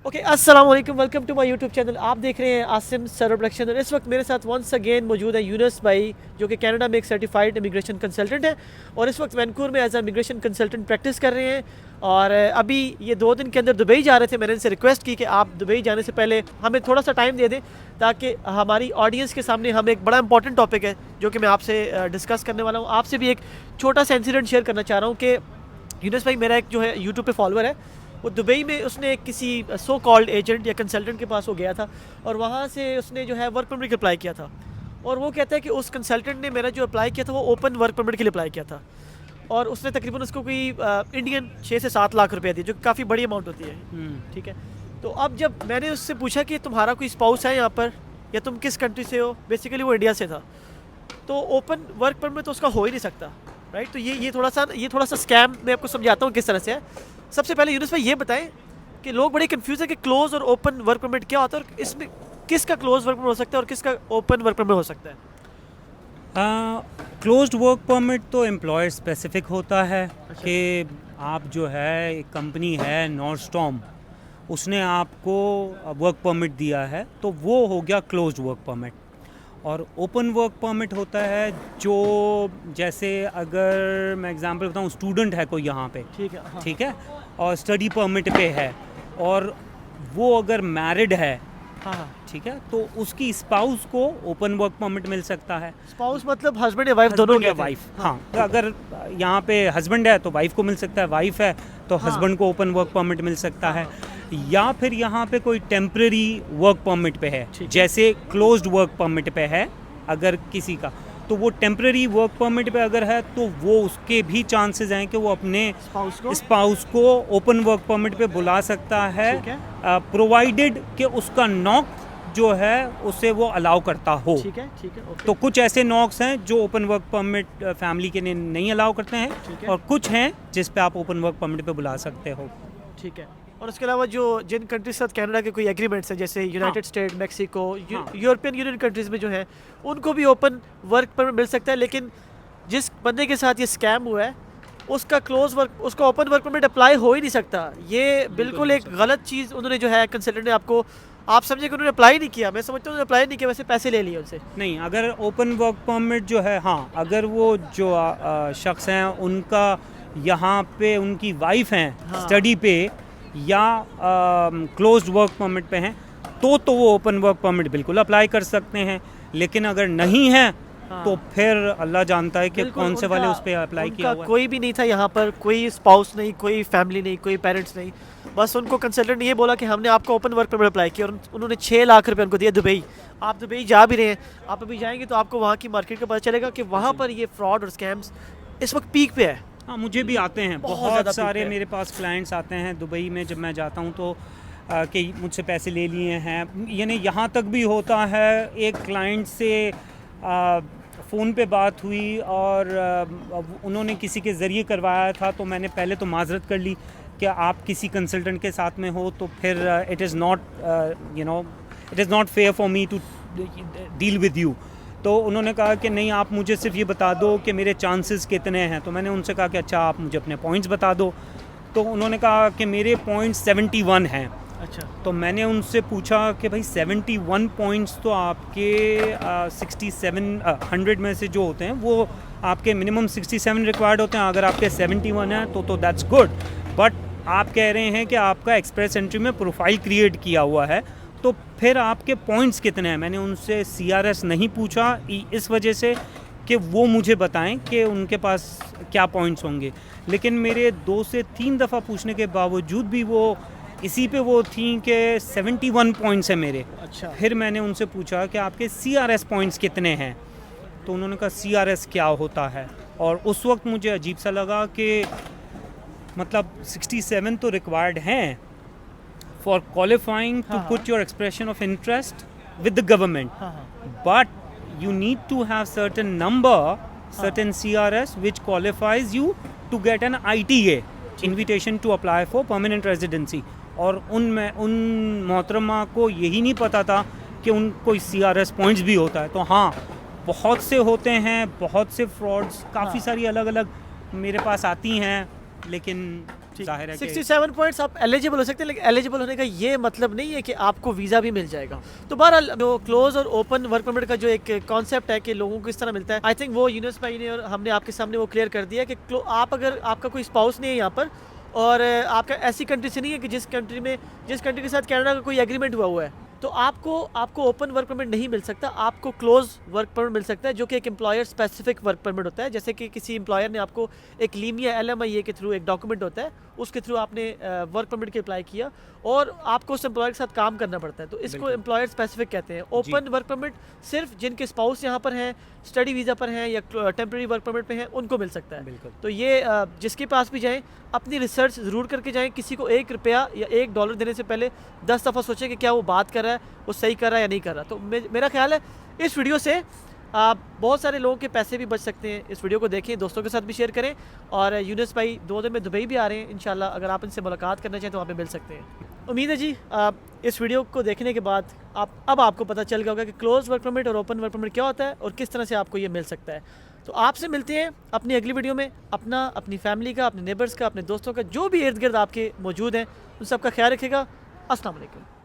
Okay, अस्सलाम वालेकुम, welcome to my YouTube channel. आप देख रहे हैं आसिम सर्वर प्रोडक्शन और इस वक्त मेरे साथ वंस अगेन मौजूद है यूनुस भाई, जो कि कनाडा में एक सर्टिफाइड इमिग्रेशन कंसल्टेंट है और इस वक्त वैनकूवर में as a immigration consultant practice कर रहे हैं। और अभी ये 2 दिन के अंदर दुबई जा रहे थे। मैंने इनसे रिक्वेस्ट की कि आप दुबई जाने से पहले हमें थोड़ा सा टाइम दे दें ताकि हमारी ऑडियंस के सामने हम एक बड़ा इंपॉर्टेंट टॉपिक है जो कि मैं आपसे डिस्कस करने वाला हूँ। आपसे भी एक छोटा सा इंसिडेंट शेयर करना चाह रहा हूँ कि यूनुस भाई मेरा एक जो है यूट्यूब पे फॉलोअर है, वो दुबई में उसने किसी सो कॉल्ड एजेंट या कंसल्टेंट के पास वो गया था और वहाँ से उसने जो है वर्क परमिट अप्लाई किया था। और वो कहता है कि उस कंसल्टेंट ने मेरा जो अप्लाई किया था वो ओपन वर्क परमिट के लिए अप्लाई किया था और उसने तकरीबन उसको कोई इंडियन 6 से 7 लाख रुपया दिए, जो काफ़ी बड़ी अमाउंट होती है। ठीक है, तो अब जब मैंने उससे पूछा कि तुम्हारा कोई स्पाउस है यहाँ पर या तुम किस कंट्री से हो, बेसिकली वो इंडिया से था, तो ओपन वर्क परमिट तो उसका हो ही नहीं सकता, राइट। तो ये थोड़ा सा स्कैम मैं आपको समझाता हूँ किस तरह से है। सबसे पहले यूनुस भाई ये बताएं कि लोग बड़े कंफ्यूज है कि क्लोज और ओपन वर्क परमिट क्या होता है और इसमें किसका क्लोज वर्क परमिट हो सकता है और किसका ओपन वर्क परमिट हो सकता है। क्लोज्ड वर्क परमिट तो एम्प्लॉयर स्पेसिफिक होता है कि आप जो है एक कंपनी है नॉर्स्टॉम, उसने आपको वर्क परमिट दिया है तो वो हो गया क्लोज्ड वर्क परमिट। और ओपन वर्क परमिट होता है जो, जैसे अगर मैं एग्जांपल बताऊं, स्टूडेंट है कोई यहाँ पे, ठीक है, हाँ। ठीक है, और स्टडी परमिट पे है और वो अगर मैरिड है, हाँ हाँ। ठीक है, तो उसकी स्पाउस को ओपन वर्क परमिट मिल सकता है। स्पाउस मतलब हस्बैंड या वाइफ दोनों या वाइफ, हाँ, अगर यहाँ पे हस्बैंड है तो वाइफ को मिल सकता है, वाइफ है तो हस्बैंड को ओपन वर्क परमिट मिल सकता है। या फिर यहाँ पे कोई टेम्पररी वर्क परमिट पे है, जैसे क्लोज्ड वर्क परमिट पे है अगर किसी का, तो वो टेम्पररी वर्क परमिट पे अगर है तो वो उसके भी चांसेस हैं कि वो अपने स्पाउस को ओपन वर्क परमिट पे बुला सकता है, प्रोवाइडेड कि उसका नॉक जो है उसे वो अलाउ करता हो। ठीक है, ओके। तो कुछ ऐसे नॉक्स हैं जो ओपन वर्क परमिट फैमिली के लिए नहीं अलाउ करते हैं और कुछ हैं जिस पे आप ओपन वर्क परमिट पे बुला सकते हो। ठीक है, और उसके अलावा जो जिन कंट्रीज के साथ कनाडा के कोई एग्रीमेंट्स हैं, जैसे United state, Mexico, European union countries में जो है उनको भी ओपन वर्क परमिट मिल सकता है। लेकिन जिस बंदे के साथ ये स्कैम हुआ है उसका ओपन वर्क परमिट अप्लाई हो ही नहीं सकता। ये बिल्कुल एक गलत चीज़ उन्होंने जो है कंसल्टेंट ने आपको, आप समझे कि उन्होंने अप्लाई नहीं किया, मैं समझता हूँ उन्होंने अप्लाई नहीं किया, वैसे पैसे ले लिए उनसे। नहीं, अगर ओपन वर्क परमिट जो है, हाँ, अगर वो जो शख्स हैं उनका यहाँ पे उनकी वाइफ हैं स्टडी पे या क्लोज्ड वर्क परमिट पे हैं तो वो ओपन वर्क परमिट बिल्कुल अप्लाई कर सकते हैं। लेकिन अगर नहीं है तो फिर अल्लाह जानता है कि कौन से वाले उस पर अप्लाई किया हुआ है। कोई भी नहीं था यहाँ पर, कोई स्पाउस नहीं, कोई फैमिली नहीं, कोई पेरेंट्स नहीं, बस उनको कंसल्टेंट ने ये बोला कि हमने आपको ओपन वर्क परमिट अप्लाई किया और उन्होंने 6 लाख रुपए उनको दिए दुबई। आप दुबई जा भी रहे हैं, आप अभी जाएंगे तो आपको वहाँ की मार्केट का पता चलेगा कि वहाँ पर ये फ्रॉड और स्कैम्स इस वक्त पीक पे है। हाँ, मुझे भी आते हैं बहुत सारे, मेरे पास क्लाइंट्स आते हैं दुबई में जब मैं जाता हूँ तो कि मुझसे पैसे ले लिए हैं। यानी यहाँ तक भी होता है, एक क्लाइंट से फ़ोन पे बात हुई और उन्होंने किसी के ज़रिए करवाया था, तो मैंने पहले तो माजरत कर ली कि आप किसी कंसल्टेंट के साथ में हो तो फिर it is not fair for me to deal with you. तो उन्होंने कहा कि नहीं, आप मुझे सिर्फ ये बता दो कि मेरे चांसेस कितने हैं। तो मैंने उनसे कहा कि अच्छा, आप मुझे अपने पॉइंट्स बता दो। तो उन्होंने कहा कि मेरे पॉइंट्स 71 हैं। अच्छा, तो मैंने उनसे पूछा कि भाई 71 पॉइंट्स तो आपके 100 में से जो होते हैं वो आपके मिनिमम 67 रिक्वायर्ड होते हैं। अगर आपके 71 हैं तो दैट्स गुड, बट आप कह रहे हैं कि आपका एक्सप्रेस एंट्री में प्रोफाइल क्रिएट किया हुआ है, तो फिर आपके पॉइंट्स कितने हैं। मैंने उनसे CRS नहीं पूछा इस वजह से कि वो मुझे बताएं कि उनके पास क्या पॉइंट्स होंगे। लेकिन मेरे 2 से 3 दफ़ा पूछने के बावजूद भी वो इसी पे वो थी कि 71 पॉइंट्स है मेरे। अच्छा, फिर मैंने उनसे पूछा कि आपके CRS पॉइंट्स कितने हैं, तो उन्होंने कहा CRS क्या होता है। और उस वक्त मुझे अजीब सा लगा कि मतलब 67 तो रिक्वायर्ड हैं for qualifying to put your expression of interest with the government, but you need to have certain number, certain CRS which qualifies you to get an ITA, invitation to apply for permanent residency। और उन मोहतरमा को यही नहीं पता था कि उनको CRS पॉइंट्स भी होता है। तो हाँ, बहुत से होते हैं, बहुत से फ्रॉड्स, काफ़ी सारी अलग अलग मेरे पास आती हैं, लेकिन जाहिर है कि 67 पॉइंट्स आप एलिजिबल हो सकते हैं, लेकिन एलिजिबल होने का ये मतलब नहीं है कि आपको वीज़ा भी मिल जाएगा। तो बहरहाल जो क्लोज और ओपन वर्क परमिट का जो एक कॉन्सेप्ट है कि लोगों को इस तरह मिलता है, आई थिंक वो यूनुस भाई ने और हमने आपके सामने वो क्लियर कर दिया कि आप अगर आपका कोई स्पाउस नहीं है यहाँ पर और आपका ऐसी कंट्री से नहीं है कि जिस कंट्री के साथ कनाडा का कोई एग्रीमेंट हुआ है, तो आपको ओपन वर्क परमिट नहीं मिल सकता, आपको क्लोज वर्क परमिट मिल सकता है, जो कि एक एम्प्लॉयर स्पेसिफिक वर्क परमिट होता है। जैसे कि किसी एम्प्लॉयर ने आपको एक लीमिया LMIA के थ्रू एक डॉक्यूमेंट होता है, उसके थ्रू आपने वर्क परमिट के अप्लाई किया और आपको उस एम्प्लॉयर के साथ काम करना पड़ता है, तो इसको एम्प्लॉयर स्पेसिफिक कहते हैं। ओपन वर्क परमिट सिर्फ जिनके स्पाउस यहाँ पर हैं, स्टडी वीज़ा पर हैं या टेम्प्रेरी वर्क परमिट पे हैं, उनको मिल सकता है। तो ये जिसके पास भी जाएँ अपनी रिसर्च ज़रूर करके जाएँ। किसी को $1 या $1 देने से पहले 10 दफ़ा सोचें कि क्या वो बात कर रहा है, वो सही कर रहा है या नहीं कर रहा। तो मेरा ख्याल है इस वीडियो से बहुत सारे लोगों के पैसे भी बच सकते हैं। इस वीडियो को देखें, दोस्तों के साथ भी शेयर करें और यूनुस भाई 2 दिन में दुबई भी आ रहे हैं इंशाल्लाह, अगर आप इनसे मुलाकात करना चाहें तो वहाँ पे मिल सकते हैं। उम्मीद है जी इस वीडियो को देखने के बाद आपको पता चल गया होगा कि क्लोज वर्क परमिट और ओपन वर्क परमिट क्या होता है और किस तरह से आपको ये मिल सकता है। तो आपसे मिलते हैं अपनी अगली वीडियो में। अपनी फैमिली का, अपने नेबर्स का, अपने दोस्तों का, जो भी इर्द गिर्द आपके मौजूद हैं, उन सब का ख्याल रखिएगा। अस्सलाम वालेकुम।